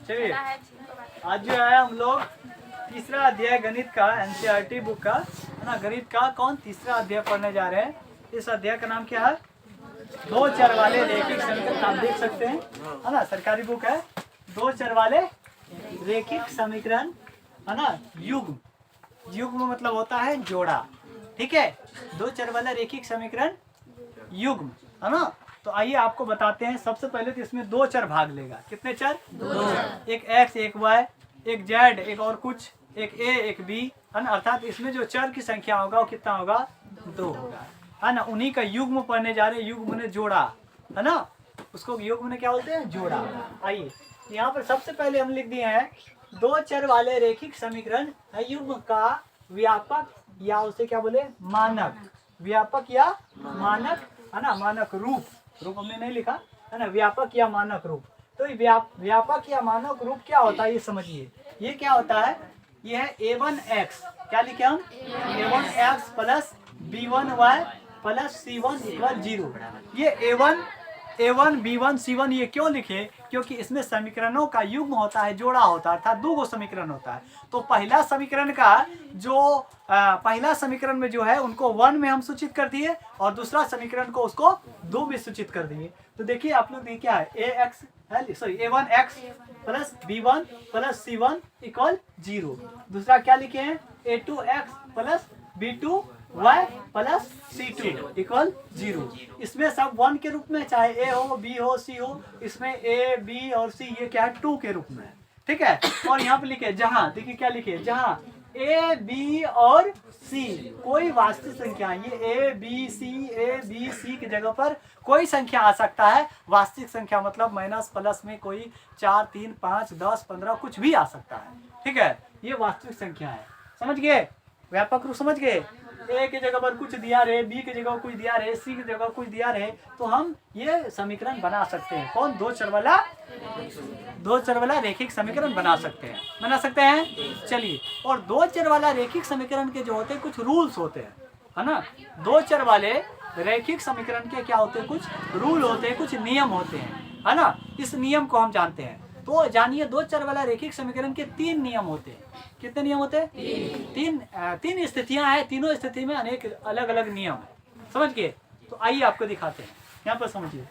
चलिए आज जो है हम लोग तीसरा अध्याय गणित का एनसीईआरटी बुक का है ना, गणित का तीसरा अध्याय पढ़ने जा रहे हैं। इस अध्याय का नाम क्या है? दो चर वाले रैखिक समीकरण। आप देख सकते हैं है ना, सरकारी बुक है। दो चर वाले रैखिक समीकरण है ना, युग्म। युग्म मतलब होता है जोड़ा, ठीक है। दो चर वाला रैखिक समीकरण युग्म है ना। तो आइए आपको बताते हैं। सबसे पहले तो इसमें दो चर भाग लेगा। कितने चर? दो। एक x, एक y, एक z, एक और कुछ, एक a, एक b है ना। अर्थात इसमें जो चर की संख्या होगा वो कितना होगा? दो होगा, है ना। उन्हीं का युग्म पढ़ने जा रहे हैं। युग्म ने जोड़ा है ना, उसको युग्म ने क्या बोलते हैं? जोड़ा। आइए यहाँ पर सबसे पहले हम लिख दिए हैं दो चर वाले रैखिक समीकरण युग्म का व्यापक या उसे क्या बोले? मानक। व्यापक या मानक है ना, मानक रूप। रूप हमने नहीं लिखा है ना, व्यापक या मानक रूप। तो व्यापक या मानक रूप क्या होता है ये समझिए। ये क्या होता है? ये है a1x, क्या लिखे हम? a1x plus b1y plus c1 equal 0। ये a1 b1 c1 ये क्यों लिखे? क्योंकि इसमें समीकरणों का युग्म होता है, जोड़ा होता है, अर्थात दो गो समीकरण होता है। तो पहला समीकरण का जो पहला समीकरण में जो है उनको 1 में हम सूचित कर दिए और दूसरा समीकरण को उसको 2 में सूचित कर दिए। तो देखिए आप लोग क्या है, a1x plus b1 plus c1 equal 0। दूसरा क्या लिखे हैं? a2x plus b2y plus c2 equal 0। इसमें सब 1 के रूप में, चाहे a हो, b हो, c हो, इसमें a, b और c ये क्या है? 2 के रूप में, ठीक है। और यहाँ पे लिखे जहाँ, देखिए क्या लिखे? जहाँ a, b और c कोई वास्तविक संख्या, ये a, b, c की जगह पर कोई संख्या आ सकता है। वास्तविक संख्या मतलब माइनस प्लस में कोई 4, 3, 5, 10, 15 कुछ भी आ सकता है, ठीक है। ये वास्तविक संख्या है, समझ गए? व्यापक रूप समझ गए? ए की जगह पर कुछ दिया रहे, बी की जगह कुछ दिया रहे, सी की जगह कुछ दिया रहे, तो हम ये समीकरण बना सकते हैं। कौन? दो चर वाला रैखिक समीकरण बना सकते हैं, चलिए। और दो चर वाला रैखिक समीकरण के जो होते हैं कुछ रूल्स होते हैं, है ना। दो चर वाले रैखिक समीकरण के क्या होते हैं? कुछ रूल होते हैं, कुछ नियम होते हैं, है ना। इस नियम को हम जानते हैं। तो जानिए, दो चर वाला रैखिक समीकरण के 3 नियम होते हैं। कितने नियम होते हैं? तीन स्थितियां हैं। तीनों स्थिति में अनेक अलग अलग नियम है, समझ गए? तो आइए आपको दिखाते हैं। यहाँ पर समझिए,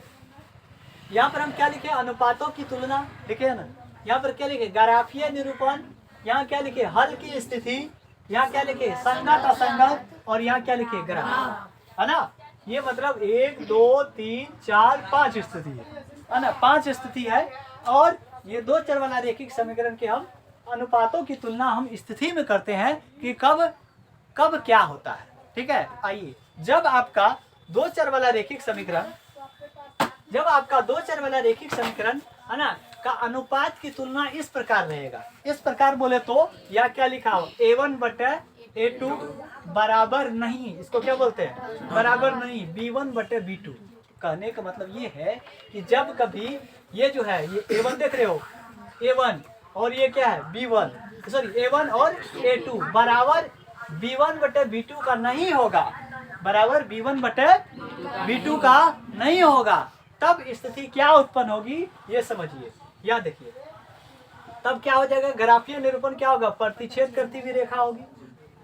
यहाँ पर हम क्या लिखे? अनुपातों की तुलना लिखे है ना। यहाँ पर क्या लिखे? ग्राफीय निरूपण। यहाँ क्या लिखे? हल की स्थिति। यहाँ क्या लिखे? संगत असंगत। और यहाँ क्या लिखे? ग्राफ, है ना। ये मतलब 1, 2, 3, 4, 5 स्थिति है ना, 5 स्थिति है। और ये दो चर वाला रैखिक समीकरण के हम अनुपातों की तुलना हम स्थिति में करते हैं कि कब कब क्या होता है, ठीक है। आइए, जब आपका दो चर वाला रैखिक समीकरण है ना का अनुपात की तुलना इस प्रकार रहेगा। इस प्रकार बोले तो या क्या लिखा हो? a1 बटे a2 बराबर नहीं, इसको क्या बोलते हैं? बराबर नहीं b1 बटे b2। कहने का मतलब ये है कि जब कभी ये जो है, ये a1 देख रहे हो, a1 और ये क्या है? b1, सॉरी a1 और a2 बराबर b1 बटे b2 का नहीं होगा, बराबर b1 बटे b2 का नहीं होगा, तब स्थिति क्या उत्पन्न होगी ये समझिए। या देखिए, तब क्या हो जाएगा? ग्राफीय निरूपण क्या होगा? प्रतिच्छेद करती हुई रेखा होगी।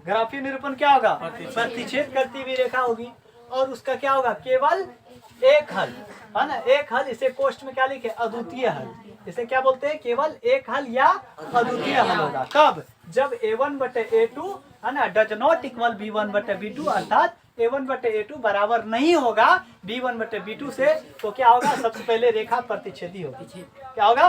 ग्राफीय निरूपण क्या होगा? प्रतिच्छेद करती हुई रेखा होगी। और उसका क्या होगा? केवल एक हल, है ना, एक हल। इसे कोष्ठ में क्या लिखे? अद्वितीय हल। इसे क्या बोलते हैं? केवल एक हल या अद्वितीय हल होगा। कब? जब a1 बटे a2 है ना डज नॉट इक्वल b1 बटे b2, अर्थात a1 बटे a2 बराबर नहीं होगा b1 बटे b2 से। तो क्या होगा? सबसे पहले रेखा प्रतिच्छेदी होगी। क्या होगा?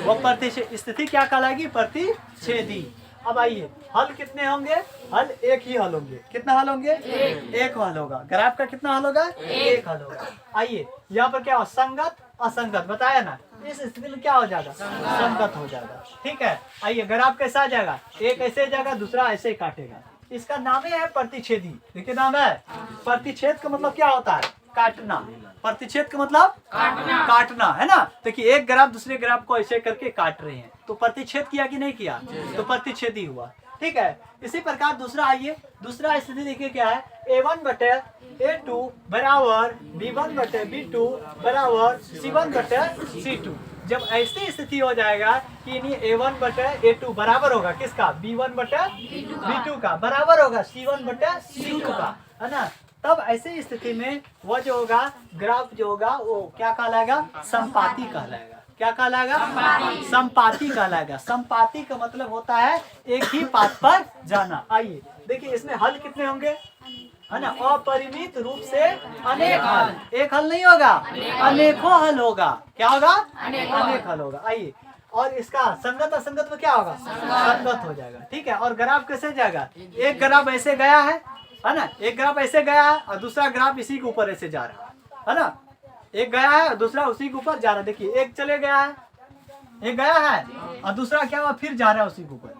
वो प्रतिच्छेद स्थिति क्या कहलाएगी? प्रतिच्छेदी। अब आइए, हल कितने होंगे? हल एक ही हल होंगे। कितना हल होंगे? एक हल होगा। ग्राफ का कितना हल होगा? एक हल होगा। आइए, यहाँ पर क्या हो? संगत असंगत बताया ना, इस स्थिति में क्या हो जाएगा? संगत हो जाएगा, ठीक है। आइए, ग्राफ कैसा आ जाएगा? एक ऐसे जाएगा, दूसरा ऐसे ही काटेगा। इसका नाम है प्रतिच्छेदी। देखिए नाम है प्रतिच्छेद का मतलब क्या होता है? काटना। प्रतिच्छेद का मतलब काटना, है ना। देखिए, एक ग्राफ दूसरे ग्राफ को ऐसे करके काट रहे हैं, तो प्रतिच्छेद किया कि नहीं किया? तो प्रतिच्छेदी हुआ, ठीक है। इसी प्रकार दूसरा, आइए दूसरा स्थिति देखिए क्या है? a1 बटे a2 बराबर b1 बटे b2 बराबर c1 बटे c2। जब ऐसी स्थिति हो जाएगा कि A1 बटे A2 बराबर होगा किसका, B1 बटे B2 का बराबर होगा C1 बटे C2 का, है ना। तब ऐसी स्थिति में वो जो होगा ग्राफ जो होगा वो क्या कहलाएगा, संपाती कहलाएगा। क्या कहलाएगा, संपाती कहलाएगा। संपाती का मतलब होता है एक ही पाथ पर जाना। आइए देखिए इसमें हल कितने होंगे, है ना। अपरिमित रूप से अनेक हल, एक हल नहीं होगा, अनेकों हल होगा। क्या होगा, अनेक हल होगा। आइए, और इसका संगत असंगत में क्या होगा, संगत हो जाएगा। ठीक है, और ग्राफ कैसे जाएगा, एक ग्राफ ऐसे गया है ना, एक ग्राफ ऐसे गया है और दूसरा ग्राफ इसी के ऊपर ऐसे जा रहा है ना। एक गया है और दूसरा उसी के ऊपर जा रहा है। देखिए एक चले गया है, एक गया है और दूसरा क्या हुआ, फिर जा रहा है उसी के ऊपर,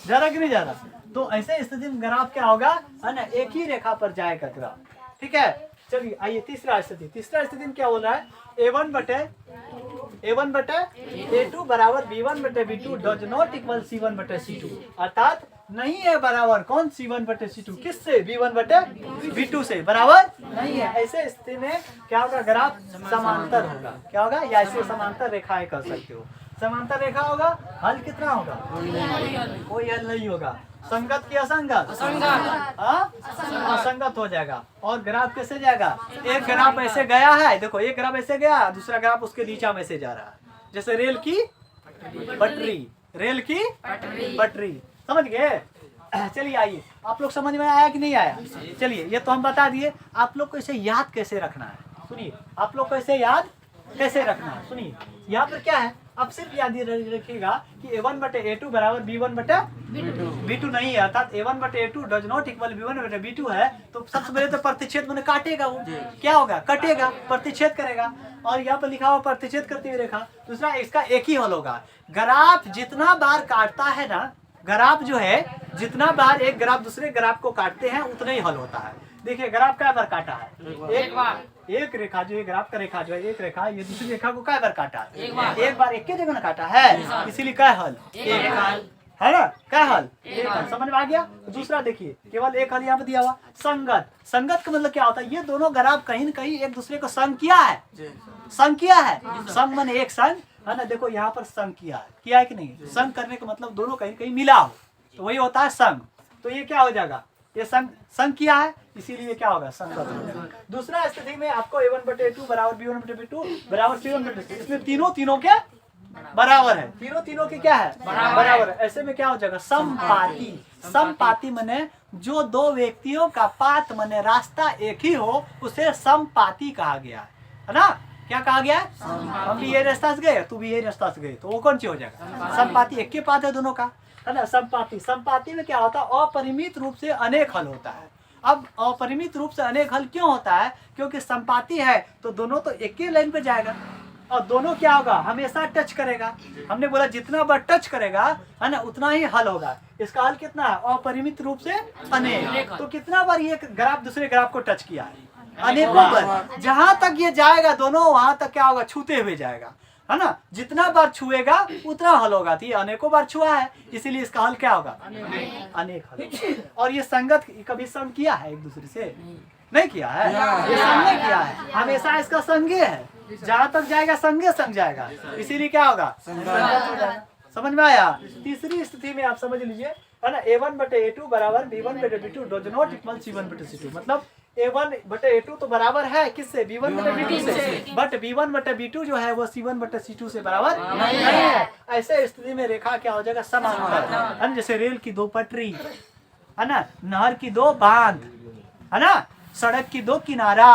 जा रहा कि नहीं जा रहा। तो ऐसे स्थिति में ग्राफ क्या होगा, है ना, एक ही रेखा पर जाएगा ग्राफ। ठीक है, चलिए आइए तीसरा स्थिति। तीसरा स्थिति में क्या बोल रहा है, A1 बटे A2 बराबर B1 बटे B2 does not equal C1 बटे C2, अर्थात नहीं है बराबर कौन, C1 बटे C2 किससे, B1 बटे B2 से बराबर नहीं है। ऐसे स्थिति में क्या होगा, ग्राफ समांतर होगा। क्या होगा, या ऐसे समांतर रेखाएं कर सकते हो। समांतर रेखा होगा, हल कितना होगा, कोई हल नहीं होगा। संगत की असंगत, असंगत हो जाएगा। और ग्राफ कैसे जाएगा, एक ग्राफ ऐसे गया है, देखो एक ग्राफ ऐसे गया, दूसरा ग्राफ उसके नीचा में से जा रहा है, जैसे रेल की पटरी, रेल की पटरी, समझ गए। चलिए आइए, आप लोग समझ में आया कि नहीं आया। चलिए ये तो हम बता दिए, आप लोग को इसे याद कैसे रखना है सुनिए। आप लोग को इसे याद कैसे रखना है सुनिए। यहाँ पर क्या है, अब सिर्फ याद रखिएगा कि A1 बटे A2 बराबर B1 बटे B2 नहीं है, अर्थात A1 बटे A2 does not equal B1 बटे B2 है। तो सबसे पहले तो प्रतिच्छेद मैंने काटेगा, वो क्या होगा, कटेगा, प्रतिच्छेद करेगा। और यहाँ पर लिखा हुआ प्रतिच्छेद करती हुई रेखा। दूसरा इसका एक ही हल होगा। ग्राफ जितना बार काटता है ना, ग्राफ जो है जितना बार एक ग्राफ दूसरे ग्राफ को काटते हैं उतना ही हल होता है। देखिए ग्राफ क्या बार काटा है, एक बार। एक रेखा जो है, ग्राफ का रेखा जो है, एक रेखा ये दूसरी रेखा को क्या बार काटा है, एक बार एक के जगह ना काटा है, इसीलिए क्या हल, एक हल है ना, क्या हल, एक हल। समझ में आ गया। दूसरा देखिए, केवल एक हल यहाँ पे दिया हुआ। संगत, संगत का मतलब क्या होता है, ये दोनों ग्राफ कहीं न कहीं एक दूसरे को संग किया है, संग किया है। संग माने एक संग, है ना। देखो यहाँ पर संग किया है कि नहीं, संग करने का मतलब दोनों कहीं कहीं मिला हो, तो वही होता है संग। तो ये क्या हो जाएगा, ये संग किया है, इसीलिए क्या होगा, संगत हो जाएगा। दूसरा स्थिति में आपको A1 बटे A2 बराबर B1 बटे B2 बराबर C1 बटे C2, इसमें तीनों के बराबर है, तीनों के क्या है, बराबर है। ऐसे में क्या हो जाएगा, समपाती। समपाती माने जो दो व्यक्तियों का पाथ माने रास्ता एक ही हो, उसे समपाती कहा गया है ना। क्या कहा गया, हम भी ये रास्ता से गए, तू भी ये रास्ता से गए, तो वो कौन सी हो जाएगा, समपाती। एक के पाथ है दोनों का, है ना। समपाती, समपाती में क्या होता है, अपरिमित रूप से अनेक हल होता है। अब अपरिमित रूप से अनेक हल क्यों होता है, क्योंकि संपाती है तो दोनों तो एक ही लाइन पे जाएगा, और दोनों क्या होगा, हमेशा टच करेगा। हमने बोला जितना बार टच करेगा, है ना, उतना ही हल होगा। इसका हल कितना है, अपरिमित रूप से अनेक। तो कितना बार ये ग्राफ दूसरे ग्राफ को टच किया है, अनेकों बार। जहां तक ये जाएगा दोनों, वहां तक क्या होगा, छूते हुए जाएगा, है ना। जितना बार छुएगा उतना हल होगा। तो ये अनेकों बार छुआ है, इसीलिए इसका हल क्या होगा, अनेक हल। और ये संगत कभी संग किया है एक दूसरे से, नहीं किया है, ये संग नहीं किया है, हमेशा इसका संगे है। जहां तक जाएगा संगे संग जाएगा, इसीलिए क्या होगा, संगत हो जाएगा। समझ में आया। तीसरी स्थिति में आप समझ लीजिए, है ना, A1 बटे A2 बराबर B1 बटे B2 does not equal C1 बटे C2। मतलब A1 बटे A2 तो बराबर है किससे, B1 बटे B2 से, बट B1 बटे B2 जो है वो C1 बटे C2 से बराबर नहीं है। ऐसे स्थिति में रेखा क्या हो जाएगा, समांतर, है ना। जैसे रेल की दो पटरी, है ना, नहर की दो बांध, है ना, सड़क की दो किनारा,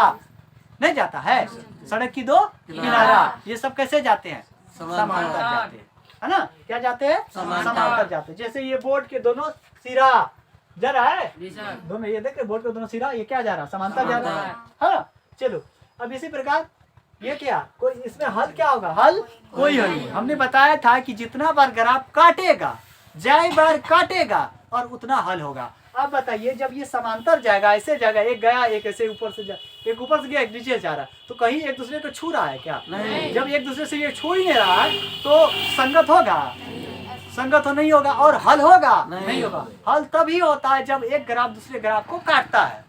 नहीं जाता है, सड़क की दो किनारा, ये सब कैसे जाते हैं, समांतर जाते हैं, है ना। क्या जाते हैं, समांतर जाते हैं। जैसे ये बोर्ड के दोनों सिरा जा रहा है, दोनों ये देखे बोर्ड के दोनों सिरा, ये क्या जा रहा है, समांतर जा रहा है, हाँ। चलो अब इसी प्रकार ये क्या, कोई इसमें हल क्या होगा, हल कोई हल नहीं। हमने बताया था कि जितना बार ग्राफ काटेगा, ज्यादा बार काटेगा और उतना हल होगा। अब बताइए, जब ये समांतर जाएगा, ऐसे जाएगा, एक गया एक ऐसे ऊपर से जा, एक ऊपर से गया एक नीचे जा रहा, तो कहीं एक दूसरे को छू रहा है क्या, नहीं। जब एक दूसरे से ये छू ही नहीं रहा है तो संगत होगा, संगत नहीं होगा। और हल होगा, नहीं होगा। हल तभी होता है जब एक ग्राफ दूसरे ग्राफ को काटता है,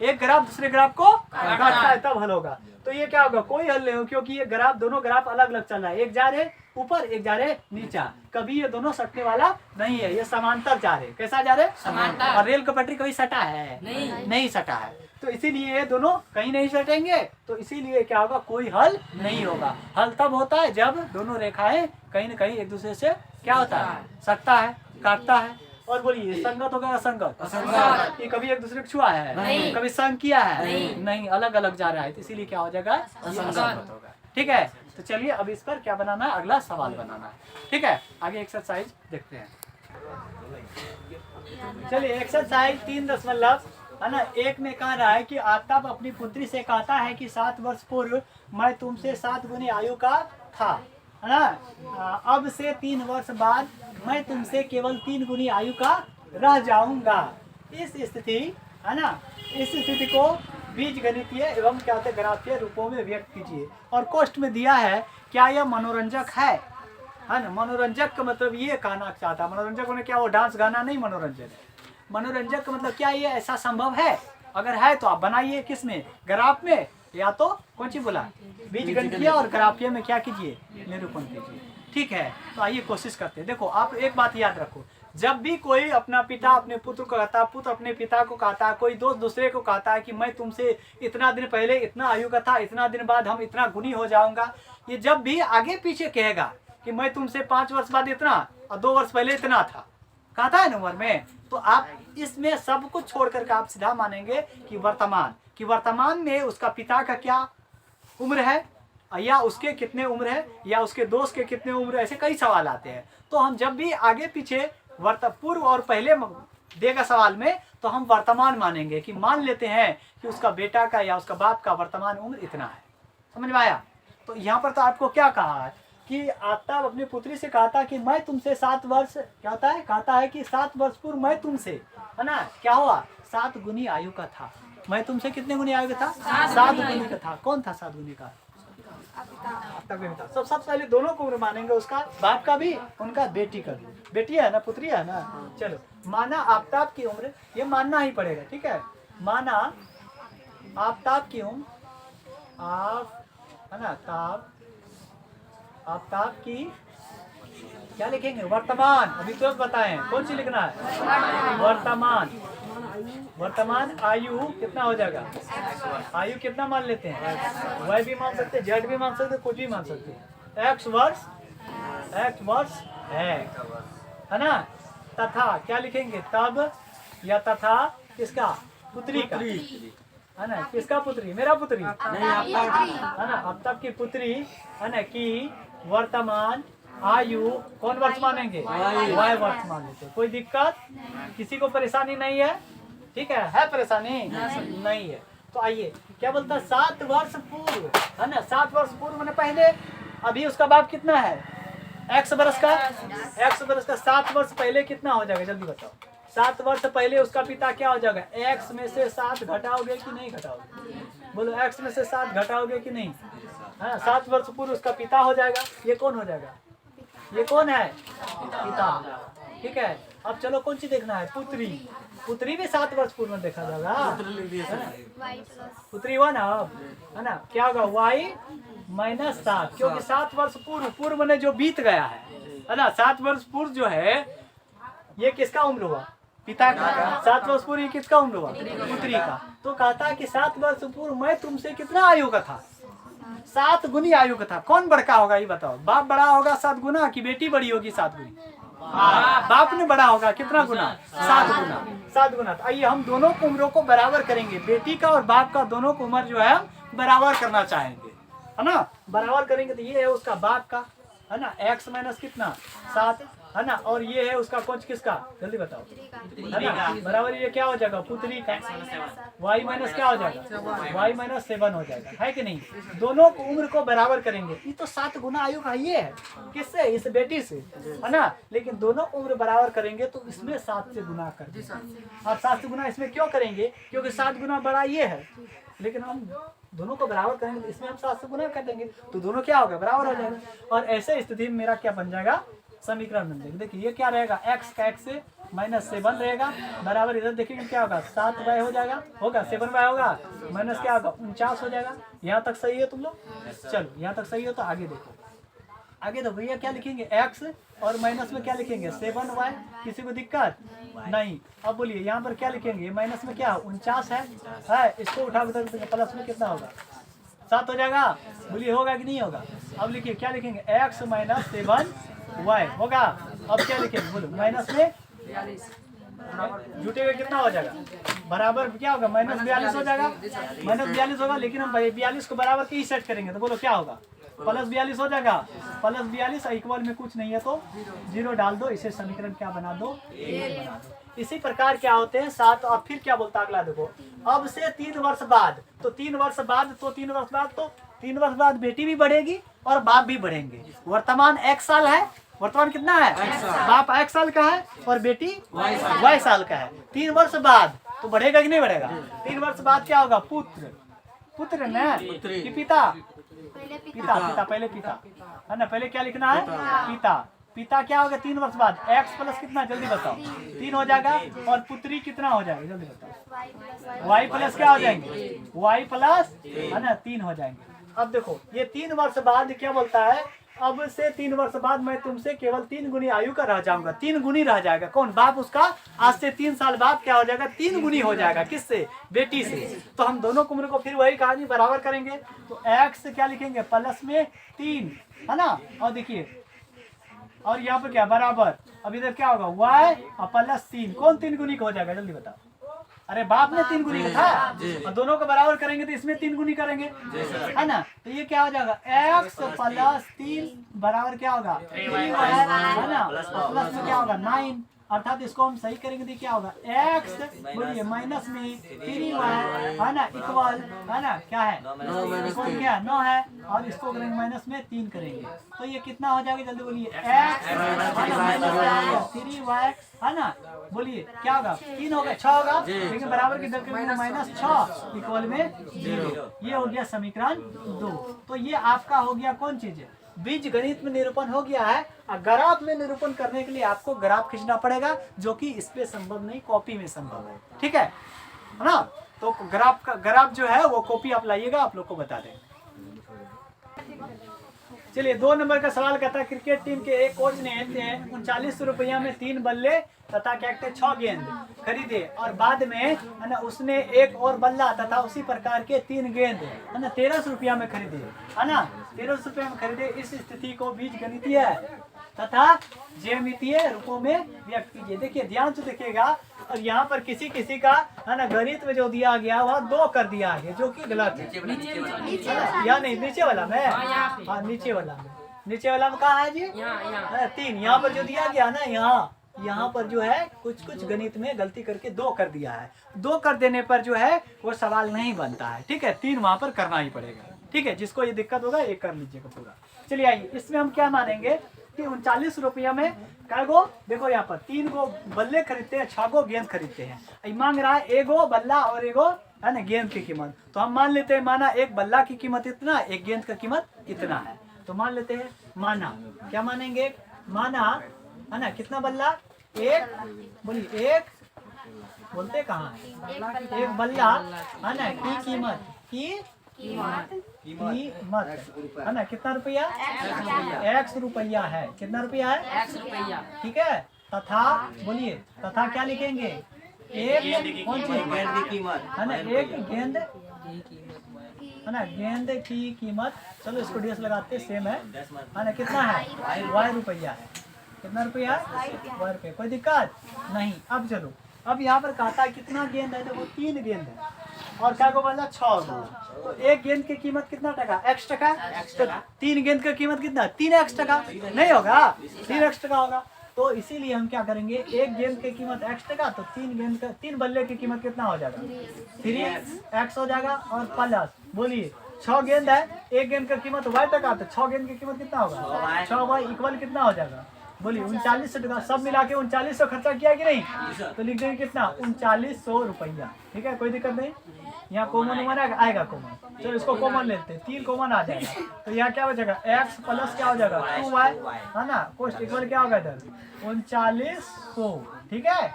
एक ग्राफ दूसरे ग्राफ को काटता है, तब हल होगा। तो ये क्या होगा, कोई हल नहीं हो, क्योंकि ये ग्राफ, दोनों ग्राफ अलग अलग चल रहा है, एक जा रहे ऊपर एक जा रहे नीचा, कभी ये दोनों सटने वाला नहीं है, ये समांतर जा रहे। कैसा जा रहे? समांतर। और रेल का पटरी कभी सटा है? नहीं सटा है, तो इसीलिए ये दोनों कहीं नहीं सटेंगे, तो इसीलिए क्या होगा, कोई हल नहीं होगा। हल तब होता है जब दोनों रेखाएं कहीं न कहीं एक दूसरे से क्या होता है, सटता है, काटता है। और बोलिए संगत होगा असंगत? ये कभी एक दूसरे को छुआ है? नहीं। कभी संग किया है? नहीं, अलग अलग जा रहा है, तो इसीलिए क्या हो जाएगा, असंगत होगा। ठीक है, तो चलिए अब इस पर क्या बनाना है, अगला सवाल बनाना है। ठीक है, आगे एक्सरसाइज देखते हैं। चलिए एक्सरसाइज 3.1 है ना, एक में कह रहा है कि आफ्ताब अपनी पुत्री से कहता है कि 7 वर्ष पूर्व मैं तुमसे 7 गुनी आयु का था, है ना, अब से 3 वर्ष बाद मैं तुमसे केवल 3 गुनी आयु का रह जाऊंगा। इस स्थिति, है ना, इस स्थिति को बीज गणितीय एवं क्या होते ग्राफीय रूपों में व्यक्त कीजिए। और कोष्ठ में दिया है, क्या यह मनोरंजक है ना। मनोरंजक का मतलब ये कहना चाहता, मनोरंजक होने क्या, वो डांस गाना नहीं मनोरंजन है। मनोरंजक का मतलब क्या, ये ऐसा संभव है, अगर है तो आप बनाइए, किसमें, ग्राफ में, या तो कौन सी बोला, बीज गणितीय और ग्राफीय में क्या कीजिए, निरूपण कीजिए। ठीक है, तो आइए कोशिश करते हैं। देखो आप एक बात याद रखो, जब भी कोई अपना पिता अपने पुत्र को कहता, पुत्र अपने पिता को कहता, कोई दोस्त दूसरे को कहता है कि मैं तुमसे इतना दिन पहले इतना आयु का था, इतना दिन बाद हम इतना गुनी हो जाऊंगा, ये जब भी आगे पीछे कहेगा कि मैं तुमसे 5 वर्ष बाद इतना और 2 वर्ष पहले इतना था, कहता है ना उम्र में, तो आप इसमें सब कुछ छोड़ करके आप सीधा मानेंगे कि वर्तमान में उसका पिता का क्या उम्र है, या उसके कितने उम्र है, या उसके दोस्त के कितने उम्र है, ऐसे कई सवाल आते हैं। तो हम जब भी आगे पीछे पूर्व और पहले देगा सवाल में, तो हम वर्तमान मानेंगे, कि मान लेते हैं कि उसका बेटा का या उसका बाप का वर्तमान उम्र इतना है। समझ में आया? तो यहाँ पर तो आपको क्या कहा है कि आफ्ताब अपनी पुत्री से कहता कि मैं तुमसे 7 वर्ष, क्या होता है, कहता है कि 7 वर्ष पूर्व मैं तुमसे, है ना, क्या हुआ, 7 गुनी आयु का था। मैं तुमसे कितने गुनी आयु का था? 7 गुनी का था। कौन था 7 गुनी का? सबसे पहले दोनों को उम्र मानेंगे, उसका बाप का भी, उनका बेटी का भी। बेटी है ना, पुत्री है ना। चलो, माना आफ्ताब की उम्र, ये मानना ही पड़ेगा। ठीक है, माना आफ्ताब की उम्र, है ना, आफ्ताब की क्या लिखेंगे, वर्तमान। अभी तुरंत बताएं कौन सी लिखना है, वर्तमान आयु कितना हो जाएगा, आयु कितना मान लेते हैं, वाई भी मान सकते हैं, जेड भी मान सकते हैं, कुछ भी मान सकते हैं। एक्स वर्ष है ना। तथा क्या लिखेंगे, तब या तथा किसका, पुत्री का, है ना, किसका पुत्री, मेरा पुत्री नहीं, है ना, आफ्ताब की पुत्री, है ना, की वर्तमान आयु कौन वर्ष मानेंगे, वाई वर्ष मान लेते। कोई दिक्कत, किसी को परेशानी नहीं है? ठीक है परेशानी नहीं है। तो आइए क्या बोलता है, 7 वर्ष पूर्व, है ना, 7 वर्ष पूर्व मैंने पहले, अभी उसका बाप कितना है, x वर्ष का, 7 वर्ष पहले कितना हो जाएगा, जल्दी बताओ। 7 वर्ष पहले उसका पिता क्या हो जाएगा, x में से 7 घटाओगे कि नहीं घटाओगे, बोलो x में से 7 घटाओगे कि नहीं, है 7 वर्ष पूर्व उसका पिता हो जाएगा। ये कौन हो जाएगा, ये कौन है, पिता। ठीक है, अब चलो कौन सी देखना है, पुत्री भी 7 वर्ष पूर्व में देखा जाएगा, पुत्री 1 अब, है ना, क्या होगा, y माइनस 7, क्योंकि 7 वर्ष पूर्व ने जो बीत गया है ना, 7 वर्ष पूर्व जो है ये किसका उम्र हुआ, पिता का। 7 वर्ष पूर्व ये किसका उम्र हुआ, पुत्री का। तो कहता है कि 7 वर्ष पूर्व मैं तुमसे कितना आयु का था, 7 गुनी आयु का था। कौन बड़का होगा ये बताओ, बाप बड़ा होगा 7 गुना कि बेटी बड़ी होगी 7 गुनी, बाप ने बड़ा होगा कितना गुना, 7 गुना। तो आइए हम दोनों उम्रों को बराबर करेंगे, बेटी का और बाप का दोनों को उम्र जो है हम बराबर करना चाहेंगे, है ना, बराबर करेंगे। तो ये है उसका बाप का, है ना, x माइनस कितना 7, है ना, और ये है उसका कौन किसका, जल्दी बताओ, है ना, बराबर ये क्या हो जाएगा, पुत्री का, y माइनस क्या हो जाएगा, y माइनस 7 हो जाएगा, है कि नहीं। दोनों को उम्र को बराबर करेंगे। ये तो 7 गुना आयु का ये है, किससे, इस बेटी से, है ना, लेकिन दोनों उम्र बराबर करेंगे तो इसमें 7 से गुना कर देंगे। अब 7 से गुना इसमें क्यों करेंगे, क्योंकि 7 गुना बड़ा ये है, लेकिन हम दोनों को बराबर करेंगे, इसमें हम 7 से गुना कर देंगे तो दोनों क्या होगा, बराबर हो जाएगा। और ऐसे स्थिति में मेरा क्या बन जाएगा, समीकरण बन जाएगी। देखिए ये क्या रहेगा, x का x से -7 रहेगा बराबर, इधर देखिए क्या होगा 7y हो जाएगा, होगा 7y होगा, माइनस क्या होगा 49 हो जाएगा। यहाँ तक सही है तुम लोग? चलो यहाँ तक सही हो तो आगे देखो, आगे तो भैया क्या लिखेंगे x और माइनस में क्या लिखेंगे 7y, किसी को दिक्कत नहीं। अब बोलिए यहाँ पर क्या लिखेंगे, माइनस में क्या 49 है, इसको उठा के प्लस में कितना होगा 7 हो जाएगा। बोलिए होगा कि नहीं होगा? अब लिखिए क्या लिखेंगे x - 7y होगा। अब क्या लिखेंगे बोलो, माइनस में जुटेगा कितना हो जाएगा, बराबर क्या होगा -42 हो जाएगा, -42 होगा। लेकिन हम 42 को बराबर की सेट करेंगे तो बोलो क्या होगा, +42 हो जाएगा। +42 इक्वल में कुछ नहीं है तो 0 डाल दो, इसे समीकरण क्या बना दो, 1 बना दो। इसी प्रकार क्या होते हैं 7। अब फिर क्या बोलता है अगला देखो, अब से 3 वर्ष बाद, तो 3 वर्ष बाद तो 3 वर्ष बाद तो 3 वर्ष बाद बेटी भी बढ़ेगी और बाप भी बढ़ेंगे। वर्तमान 1 साल है, वर्तमान कितना है, बाप 1 साल का है और बेटी y साल का है। 3 वर्ष बाद तो बढ़ेगा कि नहीं बढ़ेगा? 3 वर्ष बाद क्या होगा, पुत्र, पुत्र न कि पिता, पिता, पिता पहले पिता है ना, पहले क्या लिखना है पिता। पिता क्या होगा 3 वर्ष बाद, x प्लस कितना जल्दी बताओ 3 हो जाएगा, और पुत्री कितना हो जाएगा जल्दी बताओ, y प्लस क्या हो जाएंगे, y प्लस है ना 3 हो जाएंगे। अब देखो ये 3 वर्ष बाद क्या बोलता है, अब से 3 वर्ष बाद मैं तुमसे केवल 3 गुनी आयु का रह जाऊंगा। 3 गुनी रह जाएगा कौन, बाप उसका आज से 3 साल बाद क्या हो जाएगा 3 गुनी हो जाएगा, किससे, बेटी से। तो हम दोनों उम्र को फिर वही कहानी बराबर करेंगे, तो x क्या लिखेंगे प्लस में 3 है ना, और देखिए और यहाँ पर क्या बराबर, अब इधर क्या होगा y और प्लस 3, कौन 3 गुनी का हो जाएगा जल्दी बताओ, अरे बाप ने 3 गुनी का था, और दोनों को बराबर करेंगे तो इसमें 3 गुनी करेंगे है ना। तो ये क्या हो जाएगा x प्लस 3 बराबर क्या होगा 3 है ना, प्लस में क्या होगा 9, अर्थात इसको हम सही करेंगे तो क्या होगा x बोलिए माइनस में 3y है ना, इक्वल है ना क्या है, इक्वल क्या 9 है, और इसको करेंगे माइनस में 3 करेंगे तो ये कितना हो जाएगा जल्दी बोलिए, x माइनस 3y है ना, बोलिए क्या होगा 3 होगा 6 होगा, लेकिन बराबर की दर करेंगे -6 इक्वल में 0। ये हो गया समीकरण 2। तो ये आपका हो गया कौन चीज, बीज गणित में निरूपण हो गया है। और ग्राफ में निरूपण करने के लिए आपको ग्राफ खींचना पड़ेगा, जो कि इस पे संभव नहीं, कॉपी में संभव है, ठीक है ना। तो ग्राफ जो है वो कॉपी आप लाइएगा, आप लोग को बता देंगे। चलिए 2 नंबर का सवाल कहता है, क्रिकेट टीम के एक कोच ने 39 रुपया में 3 बल्ले तथा क्या कहते 6 गेंद खरीदे, और बाद में है ना उसने एक और बल्ला तथा उसी प्रकार के 3 गेंद है ना 1300 रुपया में खरीदे, है ना 1300 रुपया में खरीदे। इस स्थिति को बीज गणितीय तथा ज्यामितीय रूपों में व्यक्त कीजिए। देखिए ध्यान से देखिएगा, और यहाँ पर किसी किसी का है ना गणित में जो दिया गया वह 2 कर दिया है, जो कि गलत है। या नहीं नीचे वाला में, हाँ नीचे वाला में, नीचे वाला में कहा है जी 3। यहाँ पर जो दिया गया ना यहाँ पर जो है कुछ गणित में गलती करके 2 कर दिया है। 2 कर देने पर जो है वो सवाल नहीं बनता है, ठीक है 3 वहाँ पर करना ही पड़ेगा, ठीक है। जिसको ये दिक्कत होगा ये कर लीजिएगा पूरा। चलिए आइए, इसमें हम क्या मानेंगे कि 39 रुपया में क्या गो, देखो यहाँ पर 3 गो बल्ले खरीदते हैं, 6 गो गेंद खरीदते हैं। मांग रहा है 1 गो बल्ला और 1 गो है ना गेंद की कीमत। तो हम मान लेते हैं माना एक बल्ला की कीमत इतना, एक गेंद का कीमत इतना है। तो मान लेते हैं माना, क्या मानेंगे, माना है ना कितना बल्ला, 1 बोलिए 1 बोलते कहाँ है, 1 बल्ला है ना की कीमत, कीमत है ना कितना रुपया, 100 रुपया है। कितना रुपया है, 100 रुपया, ठीक है। तथा बोलिए तथा क्या लिखेंगे, एक कौन सी गेंद की कीमत है ना, एक गेंद है ना गेंद की कीमत। चलो इसको डीएस लगाते सेम है ना, कितना है y रुपया है। कितना रुपया है, y रुपया, कोई दिक्कत नहीं। अब चलो, अब यहाँ पर कहता है कितना गेंद है, देखो 3 गेंद है और क्या को बोला 6 गो। तो एक गेंद की कीमत कितना टका, x टका। तो 3 गेंद की कीमत कितना, 3x टका नहीं होगा, 3x टका होगा। तो इसीलिए हम क्या करेंगे, एक गेंद की कीमत x टका, तो 3 बल्ले की कीमत कितना हो जाएगा, 3x हो जाएगा। और प्लस बोलिए 6 गेंद है, एक गेंद का कीमत y टका, तो 6 गेंद की कीमत कितना होगा, 6y इक्वल कितना हो जाएगा, बोलिए 3900 टका। सब मिला के 3900 खर्चा किया कि नहीं, तो लिख देंगे कितना 3900 रुपया, ठीक है कोई दिक्कत नहीं। यहाँ कॉमन नंबर आएगा कॉमन, चलो इसको कॉमन लेते हैं, 3 कॉमन आ जाएगा तो यहाँ क्या बचेगा x प्लस क्या हो जाएगा 2y, है ना, कोष्ट इक्वल क्या होगा इधर 3900। ठीक है,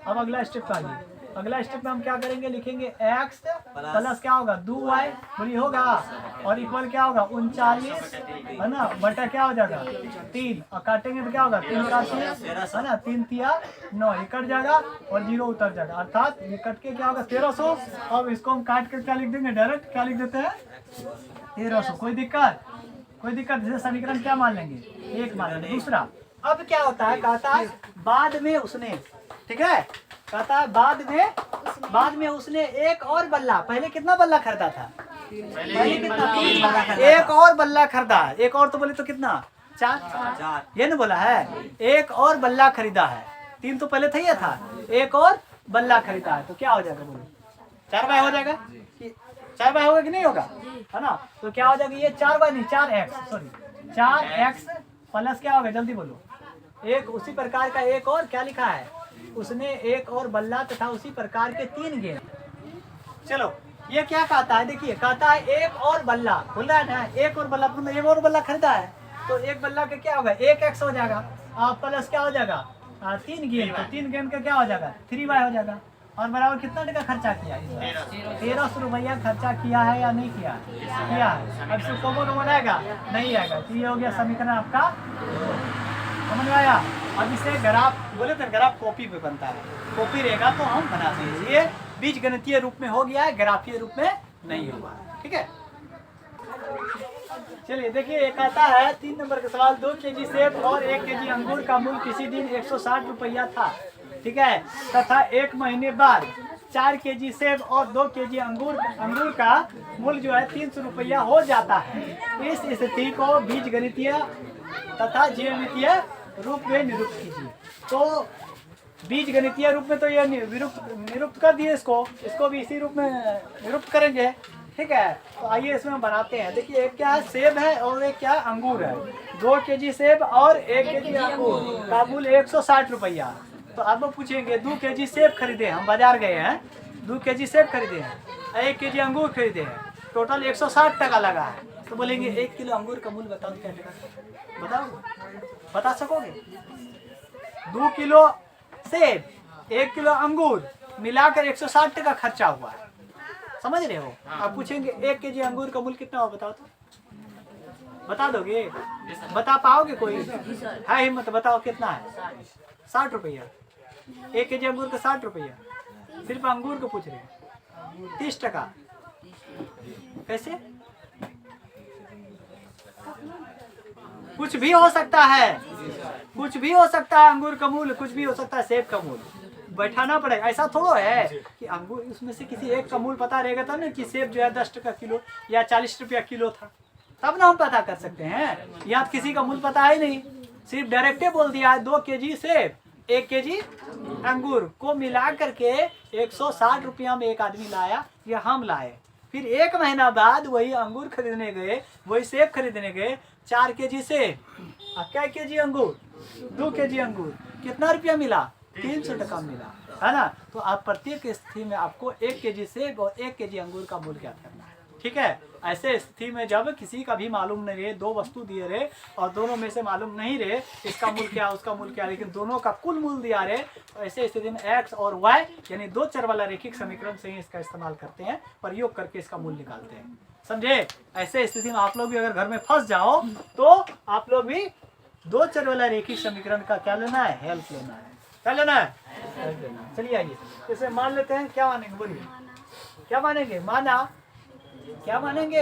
अब अगला स्टेप आ गया। अगला स्टेप में हम क्या करेंगे, लिखेंगे x प्लस क्या होगा 2y बोली होगा और इक्वल क्या होगा 39, है ना, बटा क्या हो जाएगा 3 और काटेंगे तो क्या होगा 3 का 3, है ना, 3 तिया 9, ये कट जाएगा और 0 उतर जाएगा, अर्थात ये कट के क्या होगा 1300। अब इसको हम काट कर क्या लिख देंगे, डायरेक्ट क्या लिख देते हैं 1300। कोई दिक्कत, कोई दिक्कत, जैसे समीकरण क्या मान लेंगे 1 मान लेंगे। दूसरा अब क्या होता है, कहता है बाद में उसने, ठीक है, कहता है बाद में उसने एक और बल्ला, पहले कितना बल्ला खरीदा था, पहले कितना, एक और बल्ला खरीदा, एक और तो बोले तो कितना 4, ये ना बोला है, एक और बल्ला खरीदा है, 3 तो पहले था ही था, एक और बल्ला खरीदा है तो क्या हो जाएगा बोलो 4 बाय हो जाएगा, 4 बाय होगा कि नहीं होगा, है ना, तो क्या हो जाएगा ये 4 बाय नहीं 4x, सॉरी 4x प्लस क्या होगा जल्दी बोलो, एक उसी प्रकार का एक और क्या लिखा है, उसने एक और बल्ला तथा उसी प्रकार के 3 गेंद। चलो ये क्या कहता है, देखिए कहता है एक और बल्ला, बोल रहा है ना एक और बल्ला, तुमने एक और बल्ला खरीदा है तो एक बल्ला का क्या होगा 1x हो जाएगा और प्लस क्या हो जाएगा 3 गेंद, तो 3 गेंद का क्या हो जाएगा 3y हो जाएगा और बराबर कितना टका खर्चा किया, 1300 रुपया खर्चा किया है या नहीं किया, किया है। अब इसको कॉमन आएगा नहीं आएगा, तो ये हो गया समीकरण आपका, समझ में आया। अब इसे ग्राफ बोले तो ग्राफ कॉपी पे बनता है, कॉपी रहेगा तो हम बना देंगे, ये बीज गणितीय रूप में हो गया है, ग्राफीय रूप में नहीं होगा, ठीक है। चलिए देखिए एक आता है 3 नंबर का सवाल, 2 केजी सेब और 1 केजी अंगूर का मूल्य किसी दिन 160 रुपया था, ठीक है, तथा 1 महीने बाद 4 केजी सेब और 2 केजी अंगूर का मूल्य जो है 300 रुपया हो जाता है। इस स्थिति को बीज गणितीय तथा ज्यामितीय रूप में निरूपित कीजिए। तो बीज गणितीय रूप में तो ये निरूपित कर दिए, इसको भी इसी रूप में निरूपित करेंगे, ठीक है। तो आइए इसमें बनाते हैं। देखिए एक क्या है सेब है और एक क्या अंगूर है, 2 केजी सेब और 1 केजी अंगूर का मूल्य 160 रुपया। तो अब पूछेंगे 2 केजी सेब खरीदे, हम बाजार गए हैं 2 केजी सेब खरीदे हैं, 1 केजी अंगूर खरीदे हैं, टोटल 160 टका लगा है। तो बोलेंगे 1 किलो अंगूर का मूल्य बताओ क्या टका, बताओ बता सकोगे। 2 किलो सेब 1 किलो अंगूर मिलाकर 160 टका खर्चा हुआ है, समझ रहे हो। आप पूछेंगे 1 केजी अंगूर का मूल्य कितना हो बताओ, तो बता दोगे, बता पाओगे कोई है हिम्मत, बताओ कितना है 60 रुपया, 1 केजी अंगूर का 60 रुपया, सिर्फ अंगूर को पूछ रहे हैं 30 टका, कैसे कुछ भी हो सकता है, कुछ भी हो सकता है, अंगूर का मूल्य कुछ भी हो सकता है, सेब का मूल्य बैठाना पड़ेगा। ऐसा थोड़ा है कि अंगूर उसमें से किसी एक का मूल्य पता रहेगा तब ना कि सेब जो है 10 टका किलो या 40 रुपया किलो था, तब ना हम पता कर सकते हैं। यहाँ किसी का मूल्य पता है नहीं, सिर्फ डायरेक्टे बोल दिया है 2 केजी सेब 1 केजी अंगूर को मिला करके 160 रुपया में एक आदमी लाया या हम लाए। फिर 1 महीना बाद वही अंगूर खरीदने गए, वही सेब खरीदने गए, 4 केजी सेब और क्या केजी अंगूर 2 केजी अंगूर, कितना रुपया मिला 300 टका मिला, है ना। तो आप प्रत्येक स्थिति में आपको 1 केजी सेब और 1 केजी अंगूर का मूल्य ज्ञात करना है, ठीक है। ऐसे स्थिति में जब किसी का भी मालूम नहीं रहे, 2 वस्तु दिए रहे और दोनों में से मालूम नहीं रहे इसका मूल्य क्या उसका मूल्य क्या, लेकिन दोनों का कुल मूल्य दिया रहे, तो ऐसे स्थिति में x और y यानी 2 चर वाला रैखिक समीकरण से ही इसका इस्तेमाल करते हैं, प्रयोग करके इसका मूल्य निकालते हैं, समझे। ऐसे स्थिति में आप लोग भी अगर घर में फंस जाओ तो आप लोग भी 2 चर वाला रैखिक समीकरण का क्या लेना है, हेल्प लेना है, क्या लेना है, हेल्प लेना है। चलिए आइए इसे मान लेते हैं, क्या मानेंगे बोलिए, क्या मानेंगे, माना क्या मानेंगे,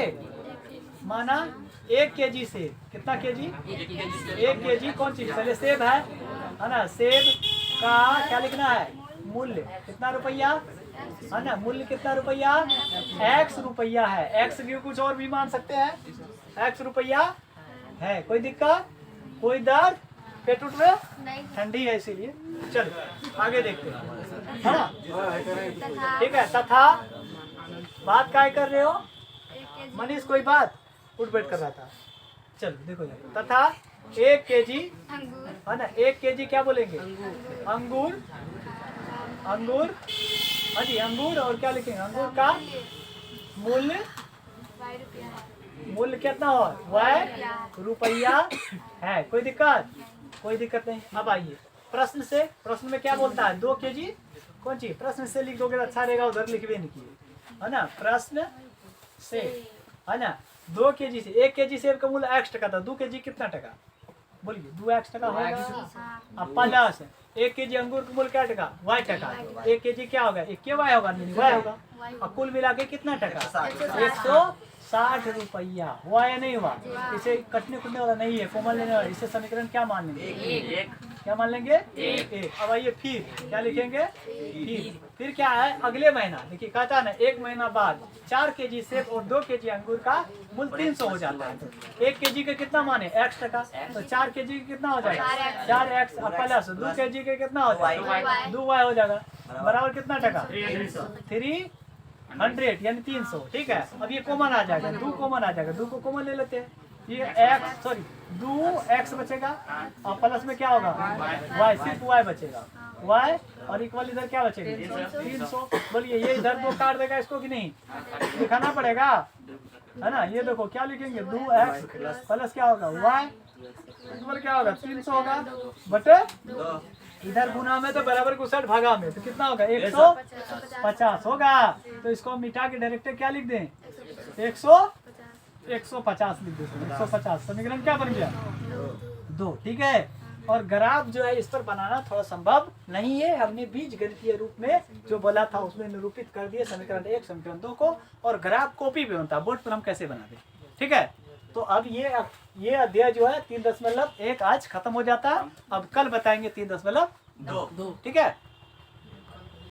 माना 1 केजी सेब, कितना केजी 1 केजी कौन चीज, पहले सेब है ना, सेब का क्या लिखना है मूल्य कितना रुपया, है ना, मूल्य कितना रुपया x रुपया है, x भी कुछ और भी मान सकते हैं, x रुपया है, कोई दिक्कत कोई दर्द पेट उठ में ठंडी है इसीलिए। चलो आगे देखते हैं, है ना, ठीक है। तथा बात क्या कर रहे हो मनीष, कोई बात उठ बैठ कर रहा था, चलो देखो यार। तथा 1 केजी है ना, 1 केजी क्या बोलेंगे अंगूर, अंगूर हाँ जी अंगूर, और क्या लिखेंगे अंगूर का मूल्य मूल्य कितना हो वाई रुपया है। कोई दिक्कत? कोई दिक्कत नहीं। अब आइए प्रश्न से। प्रश्न में क्या बोलता है 2 kg कौन चीज? प्रश्न से लिख दोगे तो अच्छा रहेगा, उधर लिखवे नहीं किए है ना। प्रश्न से है ना 2 kg से 1 kg सेब का मूल्य x टका था, 2 kg कितना टका बोलिए? 2x टका होगा। अब प्लस 1 kg अंगूर का मूल्य क्या टका? y टका। 1 kg क्या होगा? 1 y होगा, नहीं y होगा। और कुल मिला के कितना टका? 160 रुपया। हुआ या नहीं हुआ? इसे कटने कुटने वाला नहीं है, कोमल लेने वाला। इसे समीकरण क्या मान लेंगे? क्या मान लेंगे? एक। अब आइए फिर क्या लिखेंगे? फिर क्या है अगले महीना? देखिए कहता है ना 1 महीना बाद 4 kg सेब और 2 kg अंगूर का मूल्य 300 हो जाता है। तो 1 kg का कितना माने? x टका। तो 4 kg का कितना हो जाएगा? 4x प्लस 2 kg का कितना हो जाएगा? 2y हो जाएगा। बराबर कितना टका? 300 यानी 300। ठीक है। अब ये कॉमन आ जाएगा, 2 कॉमन आ जाएगा, 2 को कॉमन ले लेते हैं। ये x सॉरी 2x बचेगा और प्लस में क्या होगा? y, सिर्फ y बचेगा। y और इक्वल इधर क्या बचेगा? 300। बोलिए ये इधर 2 काट देगा इसको कि नहीं? दिखाना पड़ेगा है ना। ये देखो क्या लिखेंगे? 2x प्लस क्या होगा? y इक्वल क्या होगा? 300 होगा बटे इधर गुना में तो बराबर को 60 भागा में तो कितना होगा? 150 होगा। तो इसको मिटा के डायरेक्ट क्या लिख दें? 150 लिख दें। 150 समीकरण क्या बन गया? 2। ठीक है। और ग्राफ जो है इस पर बनाना थोड़ा संभव नहीं है। हमने बीज गणितीय रूप में जो बोला था उसमें निरूपित कर दिए समीकरण 1 समीकरण 2 को। और ग्राफ कॉपी पे बनता है, बोर्ड पर हम कैसे बनाते हैं। ठीक है। तो अब ये अध्याय जो है 3.1 आज खत्म हो जाता है। अब कल बताएंगे 3.2। ठीक है।